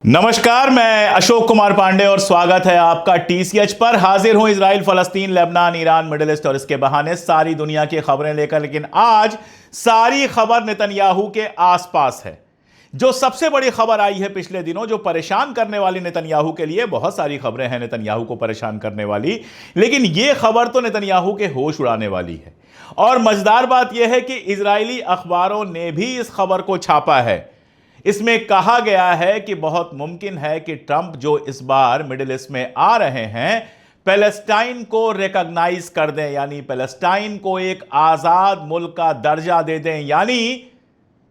नमस्कार, मैं अशोक कुमार पांडे और स्वागत है आपका टीसीएच पर। हाजिर हूं इजराइल, फलस्तीन, लेबनान, ईरान, मिडिल ईस्ट और इसके बहाने सारी दुनिया की खबरें लेकर। लेकिन आज सारी खबर नेतन्याहू के आसपास है। जो सबसे बड़ी खबर आई है पिछले दिनों, जो परेशान करने वाली नेतन्याहू के लिए, बहुत सारी खबरें हैं नेतन्याहू को परेशान करने वाली, लेकिन यह खबर तो नेतन्याहू के होश उड़ाने वाली है। और मजेदार बात यह है कि इजरायली अखबारों ने भी इस खबर को छापा है। इसमें कहा गया है कि बहुत मुमकिन है कि ट्रंप जो इस बार मिडिल ईस्ट में आ रहे हैं, पैलेस्टाइन को रिकॉग्नाइज कर दें, यानी पैलेस्टाइन को एक आजाद मुल्क का दर्जा दे दें, यानी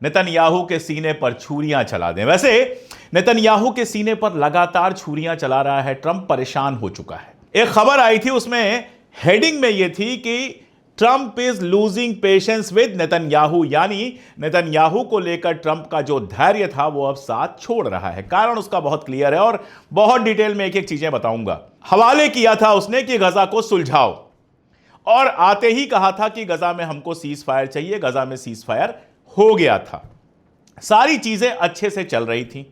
नेतन्याहू के सीने पर छुरियां चला दें। वैसे नेतन्याहू के सीने पर लगातार छुरियां चला रहा है ट्रंप, परेशान हो चुका है। एक खबर आई थी, उसमें हेडिंग में यह थी कि Trump is losing patience with Netanyahu, यानी नेतन्याहू को लेकर ट्रंप का जो धैर्य था वो अब साथ छोड़ रहा है। कारण उसका बहुत क्लियर है और बहुत डिटेल में एक एक चीजें बताऊंगा। हवाले किया था उसने कि गजा को सुलझाओ, और आते ही कहा था कि गजा में हमको सीज फायर चाहिए। गजा में सीज फायर हो गया था, सारी चीजें अच्छे से चल रही थी।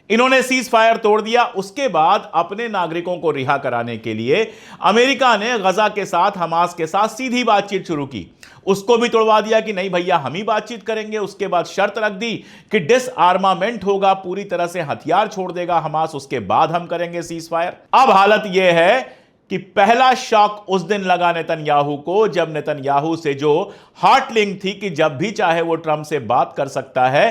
इन्होंने सीज फायर तोड़ दिया। उसके बाद अपने नागरिकों को रिहा कराने के लिए अमेरिका ने गजा के साथ, हमास के साथ सीधी बातचीत शुरू की। उसको भी तोड़वा दिया कि नहीं भैया, हम ही बातचीत करेंगे। उसके बाद शर्त रख दी कि डिसआर्मामेंट होगा, पूरी तरह से हथियार छोड़ देगा हमास, उसके बाद हम करेंगे सीज फायर। अब हालत यह है कि पहला शॉक उस दिन लगा नेतन्याहू को, जब नेतन्याहू से जो हार्ट लिंक थी कि जब भी चाहे वो ट्रंप से बात कर सकता है,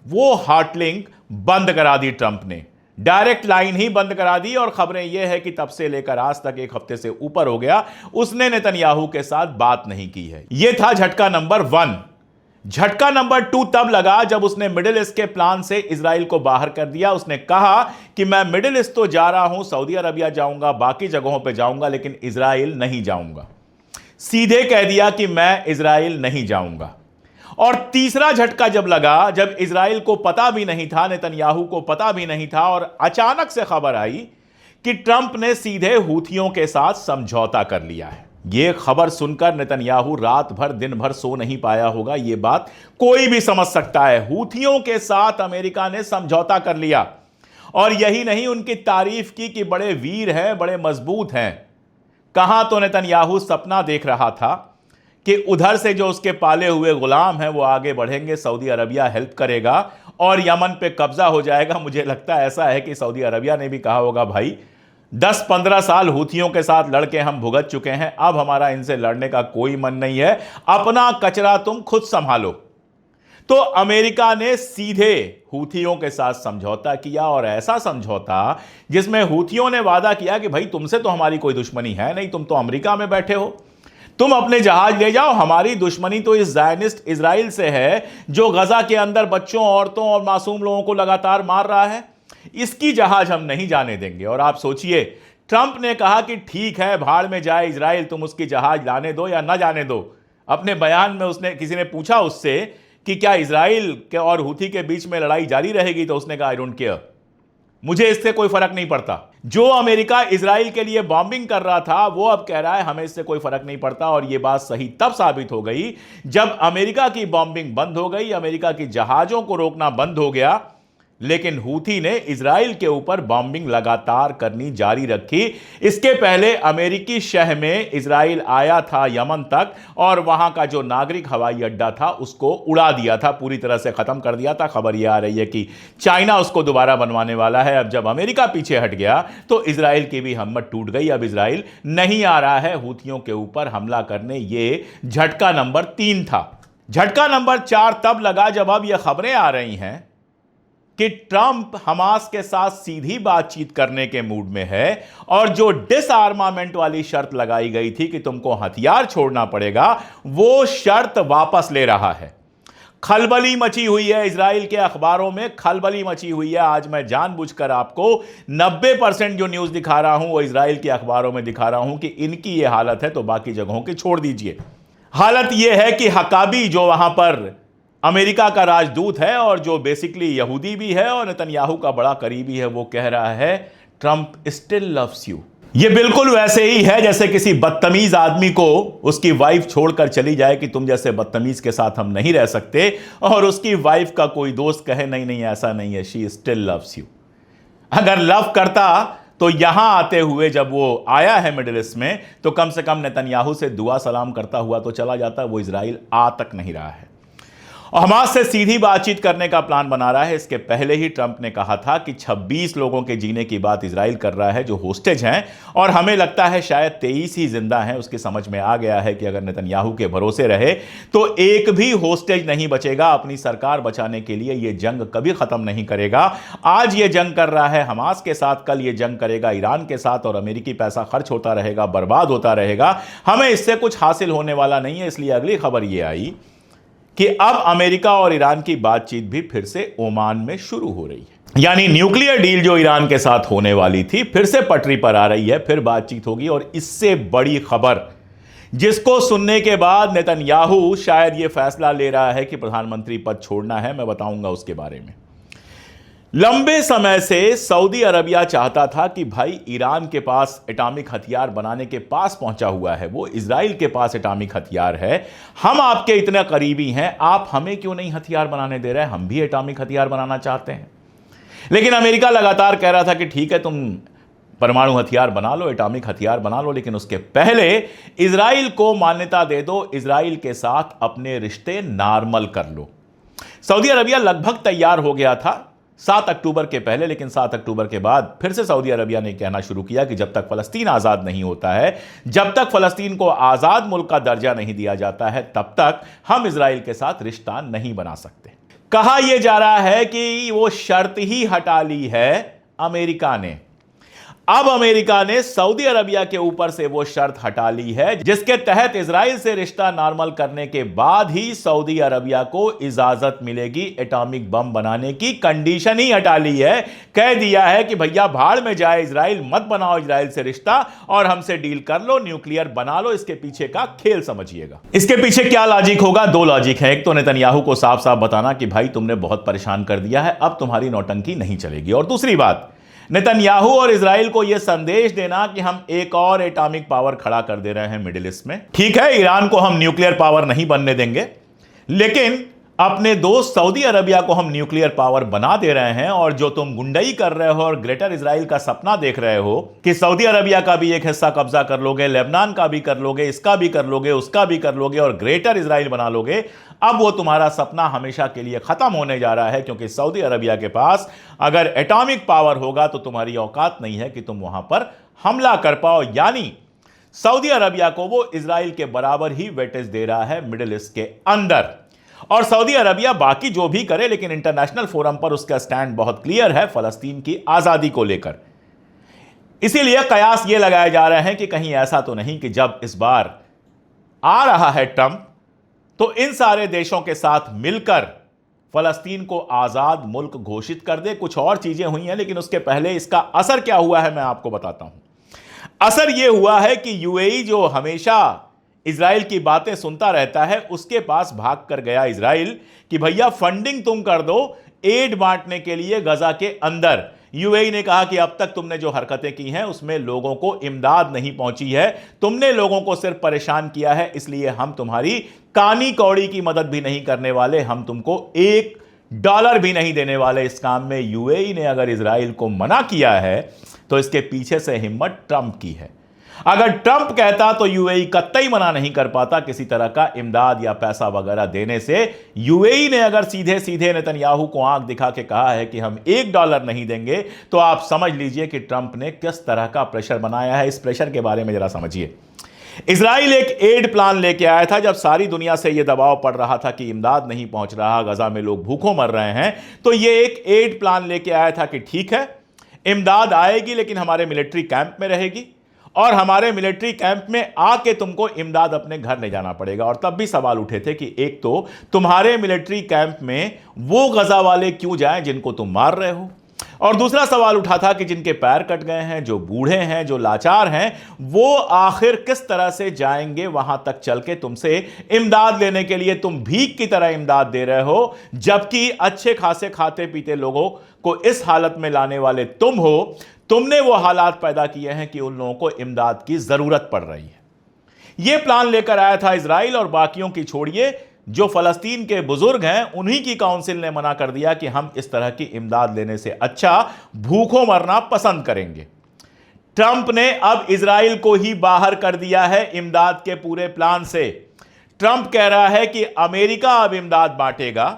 वो हार्ट लिंक बंद करा दी ट्रंप ने। डायरेक्ट लाइन ही बंद करा दी। और खबरें यह है कि तब से लेकर आज तक, एक हफ्ते से ऊपर हो गया, उसने नेतन्याहू के साथ बात नहीं की है। यह था झटका नंबर 1। झटका नंबर 2 तब लगा जब उसने मिडिल ईस्ट के प्लान से इजराइल को बाहर कर दिया। उसने कहा कि मैं मिडिल ईस्ट तो जा रहा हूं, सऊदी अरबिया जाऊंगा, बाकी जगहों पर जाऊंगा, लेकिन इजराइल नहीं जाऊंगा। सीधे कह दिया कि मैं इजराइल नहीं जाऊंगा। और तीसरा झटका जब लगा, जब इजराइल को पता भी नहीं था, नेतन्याहू को पता भी नहीं था, और अचानक से खबर आई कि ट्रंप ने सीधे हूथियों के साथ समझौता कर लिया है। यह खबर सुनकर नेतन्याहू रात भर, दिन भर सो नहीं पाया होगा। यह बात कोई भी समझ सकता है। हूथियों के साथ अमेरिका ने समझौता कर लिया, और यही नहीं, उनकी तारीफ की कि बड़े वीर हैं, बड़े मजबूत हैं। कहां तो नेतन्याहू सपना देख रहा था कि उधर से जो उसके पाले हुए गुलाम हैं वो आगे बढ़ेंगे, सऊदी अरबिया हेल्प करेगा और यमन पे कब्जा हो जाएगा। मुझे लगता है ऐसा है कि सऊदी अरबिया ने भी कहा होगा, भाई 10-15 साल हूथियों के साथ लड़के हम भुगत चुके हैं, अब हमारा इनसे लड़ने का कोई मन नहीं है, अपना कचरा तुम खुद संभालो। तो अमेरिका ने सीधे हूथियों के साथ समझौता किया, और ऐसा समझौता जिसमें हूथियों ने वादा किया कि भाई तुमसे तो हमारी कोई दुश्मनी है नहीं, तुम तो अमेरिका में बैठे हो, तुम अपने जहाज ले जाओ, हमारी दुश्मनी तो इस ज़ायनिस्ट इजराइल से है जो गजा के अंदर बच्चों, औरतों और मासूम लोगों को लगातार मार रहा है। इसकी जहाज हम नहीं जाने देंगे। और आप सोचिए, ट्रंप ने कहा कि ठीक है, भाड़ में जाए इजराइल, तुम उसकी जहाज लाने दो या ना जाने दो। अपने बयान में उसने, किसी ने पूछा उससे कि क्या इजराइल के और हूथी के बीच में लड़ाई जारी रहेगी, तो उसने कहा आई डोंट केयर, मुझे इससे कोई फर्क नहीं पड़ता। जो अमेरिका इजराइल के लिए बॉम्बिंग कर रहा था, वो अब कह रहा है हमें इससे कोई फर्क नहीं पड़ता। और यह बात सही तब साबित हो गई जब अमेरिका की बॉम्बिंग बंद हो गई, अमेरिका की जहाजों को रोकना बंद हो गया, लेकिन हूथी ने इजराइल के ऊपर बॉम्बिंग लगातार करनी जारी रखी। इसके पहले अमेरिकी शह में इजराइल आया था यमन तक, और वहां का जो नागरिक हवाई अड्डा था उसको उड़ा दिया था, पूरी तरह से खत्म कर दिया था। खबर यह आ रही है कि चाइना उसको दोबारा बनवाने वाला है। अब जब अमेरिका पीछे हट गया तो इजराइल की भी हिम्मत टूट गई। अब इजराइल नहीं आ रहा है हूथियों के ऊपर हमला करने। ये झटका नंबर 3 था। झटका नंबर 4 तब लगा जब अब यह खबरें आ रही हैं कि ट्रंप हमास के साथ सीधी बातचीत करने के मूड में है, और जो डिसआर्मामेंट वाली शर्त लगाई गई थी कि तुमको हथियार छोड़ना पड़ेगा, वो शर्त वापस ले रहा है। खलबली मची हुई है इजराइल के अखबारों में, खलबली मची हुई है। आज मैं जानबूझकर आपको 90% जो न्यूज़ दिखा रहा हूं वो इजराइल के अखबारों में दिखा रहा हूं कि इनकी ये हालत है, तो बाकी जगहों की छोड़ दीजिए। हालत यह है कि हकाबी, जो वहां पर अमेरिका का राजदूत है और जो बेसिकली यहूदी भी है और नेतन्याहू का बड़ा करीबी है, वो कह रहा है ट्रंप स्टिल लव्स यू। ये बिल्कुल वैसे ही है जैसे किसी बदतमीज आदमी को उसकी वाइफ छोड़कर चली जाए कि तुम जैसे बदतमीज के साथ हम नहीं रह सकते, और उसकी वाइफ का कोई दोस्त कहे नहीं नहीं ऐसा नहीं है, शी स्टिल लव्स यू। अगर लव करता तो यहां आते हुए जब वो आया है मिडिल ईस्ट में, तो कम से कम नेतन्याहू से दुआ सलाम करता हुआ तो चला जाता। वो इजराइल आ तक नहीं रहा है और हमास से सीधी बातचीत करने का प्लान बना रहा है। इसके पहले ही ट्रंप ने कहा था कि 26 लोगों के जीने की बात इजराइल कर रहा है जो होस्टेज हैं, और हमें लगता है शायद 23 ही जिंदा हैं। उसकी समझ में आ गया है कि अगर नेतन्याहू के भरोसे रहे तो एक भी होस्टेज नहीं बचेगा। अपनी सरकार बचाने के लिए यह जंग कभी खत्म नहीं करेगा। आज यह जंग कर रहा है हमास के साथ, कल यह जंग करेगा ईरान के साथ, और अमेरिकी पैसा खर्च होता रहेगा, बर्बाद होता रहेगा। हमें इससे कुछ हासिल होने वाला नहीं है। इसलिए अगली खबर यह आई कि अब अमेरिका और ईरान की बातचीत भी फिर से ओमान में शुरू हो रही है। यानी न्यूक्लियर डील जो ईरान के साथ होने वाली थी फिर से पटरी पर आ रही है, फिर बातचीत होगी। और इससे बड़ी खबर जिसको सुनने के बाद नेतन्याहू शायद यह फैसला ले रहा है कि प्रधानमंत्री पद छोड़ना है, मैं बताऊंगा उसके बारे में। लंबे समय से सऊदी अरबिया चाहता था कि भाई ईरान के पास एटॉमिक हथियार बनाने के पास पहुंचा हुआ है, वो इजराइल के पास एटॉमिक हथियार है, हम आपके इतने करीबी हैं, आप हमें क्यों नहीं हथियार बनाने दे रहे हैं, हम भी एटॉमिक हथियार बनाना चाहते हैं। लेकिन अमेरिका लगातार कह रहा था कि ठीक है, तुम परमाणु हथियार बना लो, एटॉमिक हथियार बना लो, लेकिन उसके पहले इजराइल को मान्यता दे दो, इजराइल के साथ अपने रिश्ते नॉर्मल कर लो। सऊदी अरबिया लगभग तैयार हो गया था 7 अक्टूबर के पहले, लेकिन 7 अक्टूबर के बाद फिर से सऊदी अरबिया ने कहना शुरू किया कि जब तक फलस्तीन आज़ाद नहीं होता है, जब तक फलस्तीन को आज़ाद मुल्क का दर्जा नहीं दिया जाता है, तब तक हम इजराइल के साथ रिश्ता नहीं बना सकते। कहा यह जा रहा है कि वो शर्त ही हटा ली है अमेरिका ने। अब अमेरिका ने सऊदी अरबिया के ऊपर से वो शर्त हटा ली है जिसके तहत इजराइल से रिश्ता नॉर्मल करने के बाद ही सऊदी अरबिया को इजाजत मिलेगी एटॉमिक बम बनाने की। कंडीशन ही हटा ली है, कह दिया है कि भैया भाड़ में जाए इजराइल, मत बनाओ इजराइल से रिश्ता और हमसे डील कर लो, न्यूक्लियर बना लो। इसके पीछे का खेल समझिएगा। इसके पीछे क्या लॉजिक होगा? 2 लॉजिक है। एक तो नेतन्याहू को साफ साफ बताना कि भाई तुमने बहुत परेशान कर दिया है, अब तुम्हारी नौटंकी नहीं चलेगी। और दूसरी बात, नेतन्याहू और इजराइल को यह संदेश देना कि हम एक और एटॉमिक पावर खड़ा कर दे रहे हैं मिडिल ईस्ट में। ठीक है, ईरान को हम न्यूक्लियर पावर नहीं बनने देंगे, लेकिन अपने दोस्त सऊदी अरबिया को हम न्यूक्लियर पावर बना दे रहे हैं। और जो तुम गुंडई कर रहे हो और ग्रेटर इजराइल का सपना देख रहे हो कि सऊदी अरबिया का भी एक हिस्सा कब्जा कर लोगे, लेबनान का भी कर लोगे, इसका भी कर लोगे, उसका भी कर लोगे और ग्रेटर इजराइल बना लोगे, अब वो तुम्हारा सपना हमेशा के लिए खत्म होने जा रहा है। क्योंकि सऊदी अरबिया के पास अगर एटॉमिक पावर होगा तो तुम्हारी औकात नहीं है कि तुम वहां पर हमला कर पाओ। यानी सऊदी अरबिया को वो इजराइल के बराबर ही वेटेज दे रहा है मिडिल ईस्ट के अंदर। और सऊदी अरबिया बाकी जो भी करे, लेकिन इंटरनेशनल फोरम पर उसका स्टैंड बहुत क्लियर है फलस्तीन की आजादी को लेकर। इसीलिए कयास ये लगाए जा रहे हैं कि कहीं ऐसा तो नहीं कि जब इस बार आ रहा है ट्रंप तो इन सारे देशों के साथ मिलकर फलस्तीन को आजाद मुल्क घोषित कर दे। कुछ और चीजें हुई हैं, लेकिन उसके पहले इसका असर क्या हुआ है मैं आपको बताता हूं। असर यह हुआ है कि यूएई जो हमेशा इजराइल की बातें सुनता रहता है, उसके पास भाग कर गया इजराइल कि भैया फंडिंग तुम कर दो एड बांटने के लिए गजा के अंदर। यूएई ने कहा कि अब तक तुमने जो हरकतें की हैं उसमें लोगों को इमदाद नहीं पहुंची है, तुमने लोगों को सिर्फ परेशान किया है, इसलिए हम तुम्हारी कानी कौड़ी की मदद भी नहीं करने वाले, हम तुमको $1 भी नहीं देने वाले इस काम में। यूएई ने अगर इजराइल को मना किया है तो इसके पीछे से हिम्मत ट्रंप की है। अगर ट्रंप कहता तो यूएई कतई मना नहीं कर पाता किसी तरह का इमदाद या पैसा वगैरह देने से। यूएई ने अगर सीधे सीधे नेतन्याहू को आंख दिखा के कहा है कि हम $1 नहीं देंगे, तो आप समझ लीजिए कि ट्रंप ने किस तरह का प्रेशर बनाया है। इस प्रेशर के बारे में जरा समझिए। इजराइल एक एड प्लान लेके आया था जब सारी दुनिया से यह दबाव पड़ रहा था कि इमदाद नहीं पहुंच रहा, गजा में लोग भूखों मर रहे हैं, तो यह एक एड प्लान लेके आया था कि ठीक है इमदाद आएगी, लेकिन हमारे मिलिट्री कैंप में रहेगी और हमारे मिलिट्री कैंप में आके तुमको इमदाद अपने घर ले जाना पड़ेगा। और तब भी सवाल उठे थे कि एक तो तुम्हारे मिलिट्री कैंप में वो गजा वाले क्यों जाएं जिनको तुम मार रहे हो, और दूसरा सवाल उठा था कि जिनके पैर कट गए हैं, जो बूढ़े हैं, जो लाचार हैं, वो आखिर किस तरह से जाएंगे वहां तक चल के तुमसे इमदाद लेने के लिए। तुम भीख की तरह इमदाद दे रहे हो, जबकि अच्छे खासे खाते पीते लोगों को इस हालत में लाने वाले तुम हो। तुमने वो हालात पैदा किए हैं कि उन लोगों को इमदाद की जरूरत पड़ रही है। यह प्लान लेकर आया था इजराइल, और बाकियों की छोड़िए, जो फलस्तीन के बुजुर्ग हैं उन्हीं की काउंसिल ने मना कर दिया कि हम इस तरह की इमदाद लेने से अच्छा भूखों मरना पसंद करेंगे। ट्रंप ने अब इजराइल को ही बाहर कर दिया है इमदाद के पूरे प्लान से। ट्रंप कह रहा है कि अमेरिका अब इमदाद बांटेगा,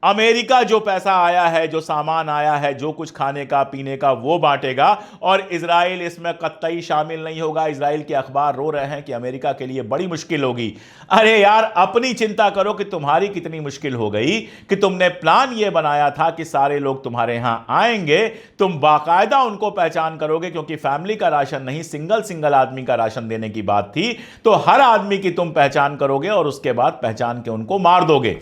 अमेरिका जो पैसा आया है, जो सामान आया है, जो कुछ खाने का पीने का, वो बांटेगा और इजराइल इसमें कतई शामिल नहीं होगा। इजराइल के अखबार रो रहे हैं कि अमेरिका के लिए बड़ी मुश्किल होगी। अरे यार, अपनी चिंता करो कि तुम्हारी कितनी मुश्किल हो गई कि तुमने प्लान ये बनाया था कि सारे लोग तुम्हारे यहां आएंगे, तुम बाकायदा उनको पहचान करोगे, क्योंकि फैमिली का राशन नहीं, सिंगल आदमी का राशन देने की बात थी, तो हर आदमी की तुम पहचान करोगे और उसके बाद पहचान के उनको मार दोगे।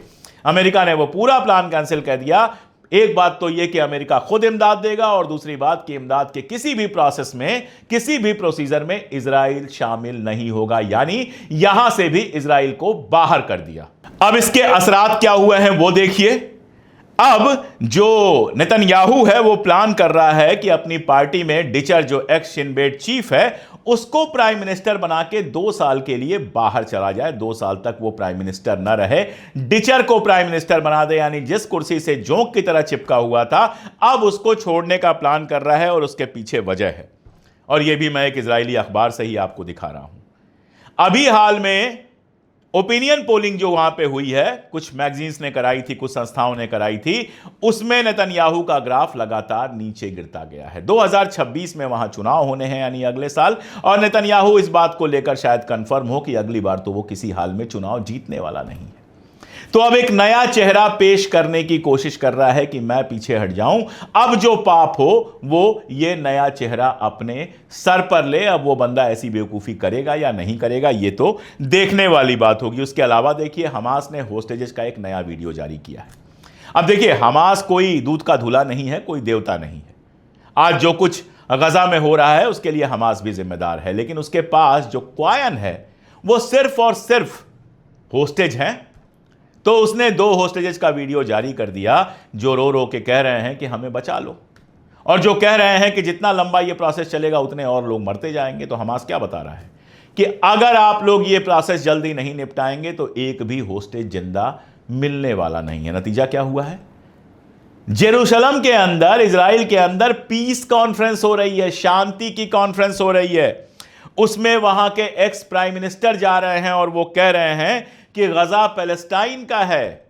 अमेरिका ने वो पूरा प्लान कैंसिल कर दिया। एक बात तो यह कि अमेरिका खुद इमदाद देगा और दूसरी बात कि इमदाद के किसी भी प्रोसेस में, किसी भी प्रोसीजर में इजराइल शामिल नहीं होगा, यानी यहां से भी इजराइल को बाहर कर दिया। अब इसके असरात क्या हुए हैं वो देखिए। अब जो नेतन्याहू है वो प्लान कर रहा है कि अपनी पार्टी में डिचर, जो एक्स शिन बेट चीफ है, उसको प्राइम मिनिस्टर बना के 2 साल के लिए बाहर चला जाए, 2 साल तक वो प्राइम मिनिस्टर न रहे, डिचर को प्राइम मिनिस्टर बना दे, यानी जिस कुर्सी से जोंक की तरह चिपका हुआ था अब उसको छोड़ने का प्लान कर रहा है और उसके पीछे वजह है। और यह भी मैं एक इजरायली अखबार से ही आपको दिखा रहा हूं। अभी हाल में ओपिनियन पोलिंग जो वहां पे हुई है, कुछ मैगजीन्स ने कराई थी, कुछ संस्थाओं ने कराई थी, उसमें नेतन्याहू का ग्राफ लगातार नीचे गिरता गया है। 2026 में वहां चुनाव होने हैं, यानी अगले साल, और नेतन्याहू इस बात को लेकर शायद कंफर्म हो कि अगली बार तो वो किसी हाल में चुनाव जीतने वाला नहीं है। तो अब एक नया चेहरा पेश करने की कोशिश कर रहा है कि मैं पीछे हट जाऊं, अब जो पाप हो वो ये नया चेहरा अपने सर पर ले। अब वो बंदा ऐसी बेवकूफी करेगा या नहीं करेगा ये तो देखने वाली बात होगी। उसके अलावा देखिए, हमास ने होस्टेजेस का एक नया वीडियो जारी किया है। अब देखिए, हमास कोई दूध का धुला नहीं है, कोई देवता नहीं है। आज जो कुछ गजा में हो रहा है उसके लिए हमास भी जिम्मेदार है, लेकिन उसके पास जो क्वायन है वो सिर्फ और सिर्फ होस्टेज हैं। तो उसने 2 होस्टेजेस का वीडियो जारी कर दिया जो रो रो के कह रहे हैं कि हमें बचा लो, और जो कह रहे हैं कि जितना लंबा ये प्रोसेस चलेगा उतने और लोग मरते जाएंगे। तो हमास क्या बता रहा है कि अगर आप लोग ये प्रोसेस जल्दी नहीं निपटाएंगे तो एक भी होस्टेज जिंदा मिलने वाला नहीं है। नतीजा क्या हुआ है? जेरूशलम के अंदर, इजराइल के अंदर पीस कॉन्फ्रेंस हो रही है, शांति की कॉन्फ्रेंस हो रही है। उसमें वहां के एक्स प्राइम मिनिस्टर जा रहे हैं और वो कह रहे हैं कि गजा पैलेस्टाइन का है,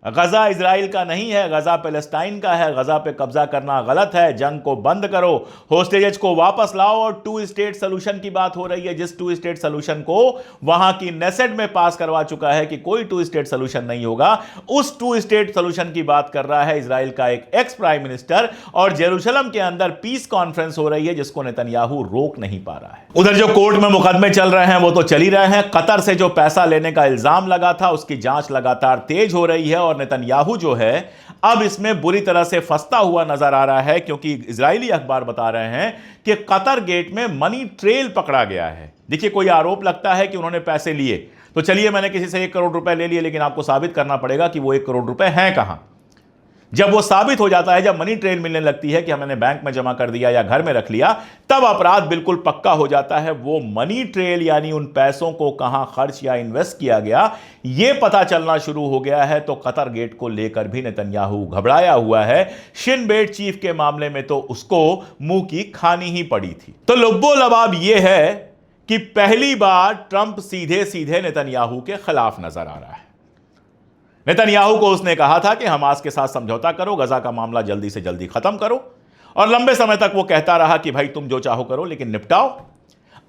गजा इजराइल का नहीं है, गजा पैलेस्टाइन का है, गजा पे कब्जा करना गलत है, जंग को बंद करो, होस्टेजेस को वापस लाओ। और 2 स्टेट सोल्यूशन की बात हो रही है, जिस 2 स्टेट सोल्यूशन को वहां की नेसेट में पास करवा चुका है कि कोई 2 स्टेट सोल्यूशन नहीं होगा, उस 2 स्टेट सोल्यूशन की बात कर रहा है इजराइल का एक एक्स प्राइम मिनिस्टर। और जेरूशलम के अंदर पीस कॉन्फ्रेंस हो रही है जिसको नेतन्याहू रोक नहीं पा रहा है। उधर जो कोर्ट में मुकदमे चल रहे हैं वो तो चल ही रहे हैं। कतर से जो पैसा लेने का इल्जाम लगा था उसकी जांच लगातार तेज हो रही है, और नेतन्याहू जो है अब इसमें बुरी तरह से फंसता हुआ नजर आ रहा है, क्योंकि इजरायली अखबार बता रहे हैं कि कतर गेट में मनी ट्रेल पकड़ा गया है। देखिए, कोई आरोप लगता है कि उन्होंने पैसे लिए, तो चलिए मैंने किसी से 1 करोड़ रुपए ले लिए, लेकिन आपको साबित करना पड़ेगा कि वो 1 करोड़ रुपए हैं कहां। जब वो साबित हो जाता है, जब मनी ट्रेल मिलने लगती है कि हमने बैंक में जमा कर दिया या घर में रख लिया, तब अपराध बिल्कुल पक्का हो जाता है। वो मनी ट्रेल यानी उन पैसों को कहां खर्च या इन्वेस्ट किया गया ये पता चलना शुरू हो गया है। तो कतर गेट को लेकर भी नेतन्याहू घबराया हुआ है। शिन बेट चीफ के मामले में तो उसको मुंह की खानी ही पड़ी थी। तो लुब्बो लबाब यह है कि पहली बार ट्रंप सीधे सीधे नेतन्याहू के खिलाफ नजर आ रहा है। नेतन्याहू को उसने कहा था कि हमास के साथ समझौता करो, गजा का मामला जल्दी से जल्दी खत्म करो, और लंबे समय तक वो कहता रहा कि भाई तुम जो चाहो करो लेकिन निपटाओ।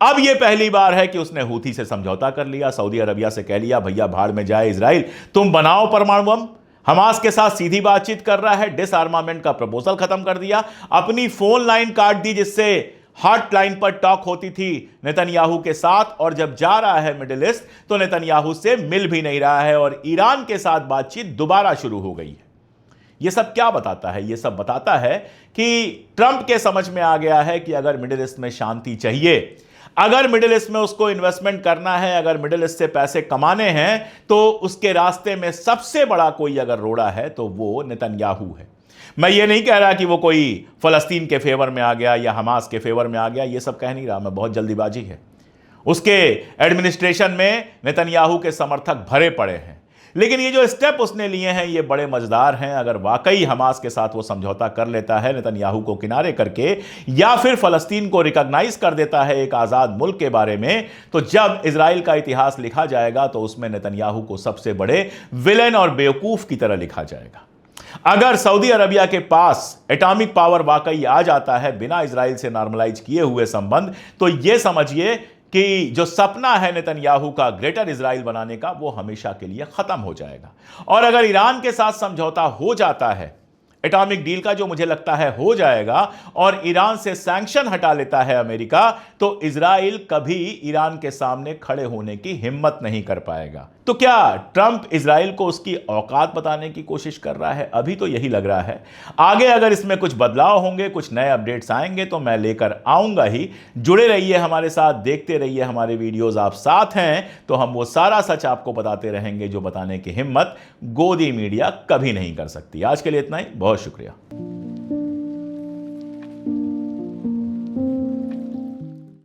अब यह पहली बार है कि उसने हूथी से समझौता कर लिया, सऊदी अरबिया से कह लिया भैया भाड़ में जाए इजराइल, तुम बनाओ परमाणु बम। हमास के साथ सीधी बातचीत कर रहा है, डिसआर्मामेंट का प्रपोजल खत्म कर दिया, अपनी फोन लाइन काट दी जिससे हॉटलाइन पर टॉक होती थी नेतन्याहू के साथ, और जब जा रहा है मिडिल ईस्ट तो नेतन्याहू से मिल भी नहीं रहा है, और ईरान के साथ बातचीत दोबारा शुरू हो गई है। यह सब क्या बताता है? यह सब बताता है कि ट्रंप के समझ में आ गया है कि अगर मिडिल ईस्ट में शांति चाहिए, अगर मिडिल ईस्ट में उसको इन्वेस्टमेंट करना है, अगर मिडिल ईस्ट से पैसे कमाने हैं, तो उसके रास्ते में सबसे बड़ा कोई अगर रोड़ा है तो वो नेतन्याहू है। मैं ये नहीं कह रहा कि वो कोई फलस्तीन के फेवर में आ गया या हमास के फेवर में आ गया, ये सब कह नहीं रहा मैं, बहुत जल्दीबाजी है। उसके एडमिनिस्ट्रेशन में नेतन्याहू के समर्थक भरे पड़े हैं, लेकिन ये जो स्टेप उसने लिए हैं ये बड़े मजेदार हैं। अगर वाकई हमास के साथ वो समझौता कर लेता है नेतन्याहू को किनारे करके, या फिर फलस्तीन को रिकॉग्नाइज कर देता है एक आजाद मुल्क के बारे में, तो जब इजराइल का इतिहास लिखा जाएगा तो उसमें नेतन्याहू को सबसे बड़े विलेन और बेवकूफ की तरह लिखा जाएगा। अगर सऊदी अरबिया के पास एटॉमिक पावर वाकई आ जाता है बिना इजराइल से नॉर्मलाइज किए हुए संबंध, तो यह समझिए कि जो सपना है नेतन्याहू का ग्रेटर इजराइल बनाने का, वो हमेशा के लिए खत्म हो जाएगा। और अगर ईरान के साथ समझौता हो जाता है, एटॉमिक डील का जो मुझे लगता है हो जाएगा, और ईरान से सैंक्शन हटा लेता है अमेरिका, तो इजराइल कभी ईरान के सामने खड़े होने की हिम्मत नहीं कर पाएगा। तो क्या ट्रंप इजराइल को उसकी औकात बताने की कोशिश कर रहा है? अभी तो यही लग रहा है। आगे अगर इसमें कुछ बदलाव होंगे, कुछ नए अपडेट्स आएंगे तो मैं लेकर आऊंगा ही। जुड़े रहिए हमारे साथ, देखते रहिए हमारे वीडियोस। आप साथ हैं तो हम वो सारा सच आपको बताते रहेंगे जो बताने की हिम्मत गोदी मीडिया कभी नहीं कर सकती। आज के लिए इतना ही, बहुत शुक्रिया।